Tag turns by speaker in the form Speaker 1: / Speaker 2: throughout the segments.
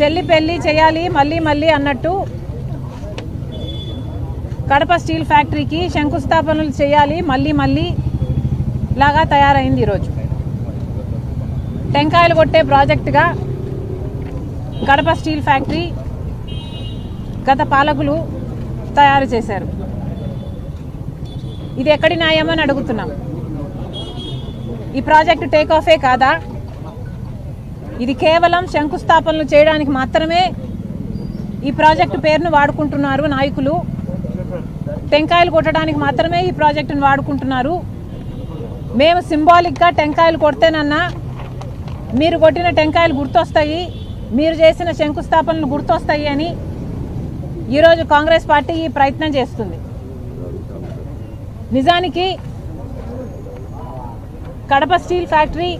Speaker 1: చెల్లి పెళ్లి చేయాలి మళ్ళీ మళ్ళీ అన్నట్టు కడప స్టీల్ ఫ్యాక్టరీకి శంకుస్థాపనలు చేయాలి మళ్ళీ మళ్ళీ లాగా తయారైంది ఈరోజు. టెంకాయలు కొట్టే ప్రాజెక్టుగా కడప స్టీల్ ఫ్యాక్టరీ గత పాలకులు తయారు చేశారు. ఇది ఎక్కడి న్యాయమని అడుగుతున్నాం. ఈ ప్రాజెక్టు టేక్ ఆఫే కాదా? ఇది కేవలం శంకుస్థాపనలు చేయడానికి మాత్రమే ఈ ప్రాజెక్టు పేరును వాడుకుంటున్నారు నాయకులు. టెంకాయలు కొట్టడానికి మాత్రమే ఈ ప్రాజెక్టును వాడుకుంటున్నారు. మేము సింబాలిక్గా టెంకాయలు కొడితేనన్నా మీరు కొట్టిన టెంకాయలు గుర్తొస్తాయి, మీరు చేసిన శంకుస్థాపనలు గుర్తొస్తాయి అని ఈరోజు కాంగ్రెస్ పార్టీ ఈ ప్రయత్నం చేస్తుంది. నిజానికి కడప స్టీల్ ఫ్యాక్టరీ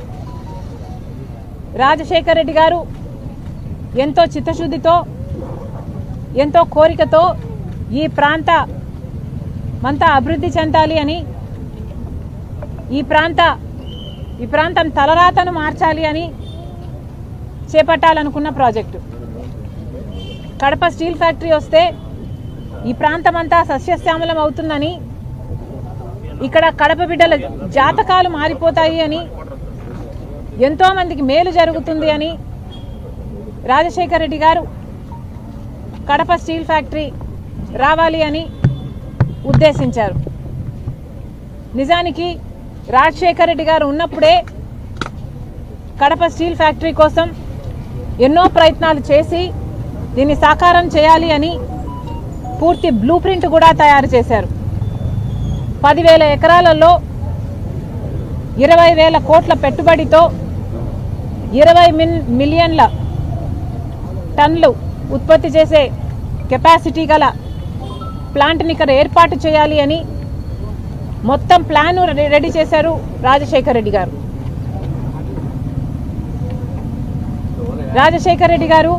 Speaker 1: రాజశేఖర్ రెడ్డి గారు ఎంతో చిత్తశుద్ధితో ఎంతో కోరికతో ఈ ప్రాంతమంతా అభివృద్ధి చెందాలి అని, ఈ ప్రాంతం తలరాతను మార్చాలి అని చేపట్టాలనుకున్న ప్రాజెక్టు. కడప స్టీల్ ఫ్యాక్టరీ వస్తే ఈ ప్రాంతమంతా సస్యశ్యామలం అవుతుందని, ఇక్కడ కడప బిడ్డల జాతకాలు మారిపోతాయి అని, ఎంతోమందికి మేలు జరుగుతుంది అని రాజశేఖర్ రెడ్డి గారు కడప స్టీల్ ఫ్యాక్టరీ రావాలి అని ఉద్దేశించారు. నిజానికి రాజశేఖర్ రెడ్డి గారు ఉన్నప్పుడే కడప స్టీల్ ఫ్యాక్టరీ కోసం ఎన్నో ప్రయత్నాలు చేసి దీన్ని సాకారం చేయాలి అని పూర్తి బ్లూ ప్రింట్ కూడా తయారు చేశారు. 10,000 ఎకరాలలో 20,000 కోట్ల పెట్టుబడితో 20 మిలియన్ల టన్నులు ఉత్పత్తి చేసే కెపాసిటీ గల ప్లాంట్ని ఇక్కడ ఏర్పాటు చేయాలి అని మొత్తం ప్లాన్ రెడీ చేశారు రాజశేఖర్ రెడ్డి గారు. రాజశేఖర్ రెడ్డి గారు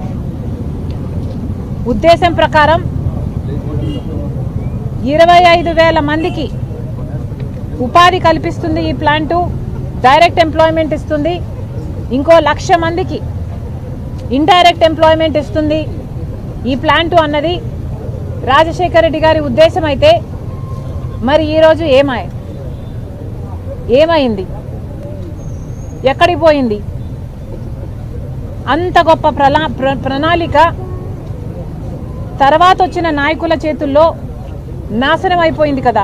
Speaker 1: ఉద్దేశం ప్రకారం 25,000 మందికి ఉపాధి కల్పిస్తుంది ఈ ప్లాంటు, డైరెక్ట్ ఎంప్లాయ్మెంట్ ఇస్తుంది. ఇంకో 1,00,000 మందికి ఇండైరెక్ట్ ఎంప్లాయ్మెంట్ ఇస్తుంది ఈ ప్లాంటు అన్నది రాజశేఖర్ రెడ్డి గారి ఉద్దేశం అయితే, మరి ఈరోజు ఏమైంది? ఎక్కడికి పోయింది? అంత గొప్ప ప్రణాళిక తర్వాత వచ్చిన నాయకుల చేతుల్లో నాశనం అయిపోయింది కదా.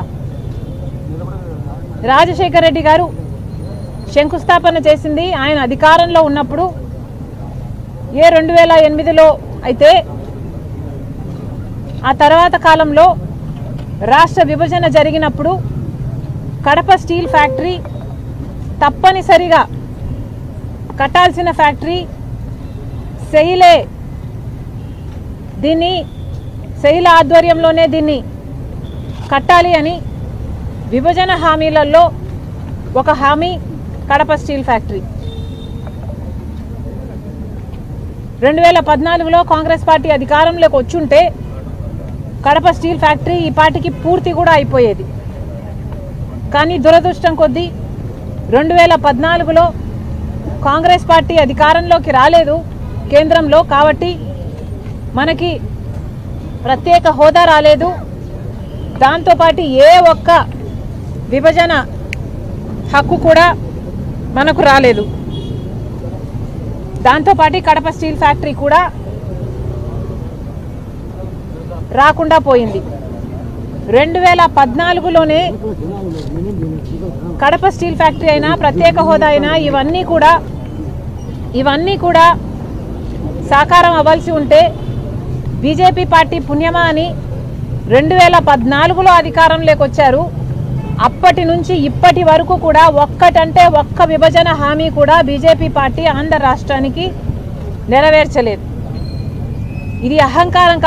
Speaker 1: రాజశేఖర్ రెడ్డి గారు శంకుస్థాపన చేసింది ఆయన అధికారంలో ఉన్నప్పుడు. 2008లో అయితే ఆ తర్వాత కాలంలో రాష్ట్ర విభజన జరిగినప్పుడు కడప స్టీల్ ఫ్యాక్టరీ తప్పనిసరిగా కట్టాల్సిన ఫ్యాక్టరీ. సెయిల ఆధ్వర్యంలోనే దీన్ని కట్టాలి అని విభజన హామీలలో ఒక హామీ కడప స్టీల్ ఫ్యాక్టరీ. 2014లో కాంగ్రెస్ పార్టీ అధికారంలోకి వచ్చుంటే కడప స్టీల్ ఫ్యాక్టరీ ఈ పార్టీకి పూర్తి కూడా అయిపోయేది. కానీ దురదృష్టం కొద్దీ 2014లో కాంగ్రెస్ పార్టీ అధికారంలోకి రాలేదు కేంద్రంలో, కాబట్టి మనకి ప్రత్యేక హోదా రాలేదు. దాంతోపాటు ఏ ఒక్క విభజన హక్కు కూడా మనకు రాలేదు. దాంతోపాటు కడప స్టీల్ ఫ్యాక్టరీ కూడా రాకుండా పోయింది. 2014లోనే కడప స్టీల్ ఫ్యాక్టరీ అయినా ప్రత్యేక హోదా అయినా ఇవన్నీ కూడా సాకారం అవ్వాల్సి ఉంటే బీజేపీ పార్టీ పుణ్యమా అని 2014లో అధికారంలోకి వచ్చారు. అప్పటి నుంచి ఇప్పటి వరకు కూడా ఒక్కటంటే ఒక్క విభజన హామీ కూడా బీజేపీ పార్టీ ఆంధ్ర రాష్ట్రానికి నెరవేర్చలేదు. ఇది అహంకారం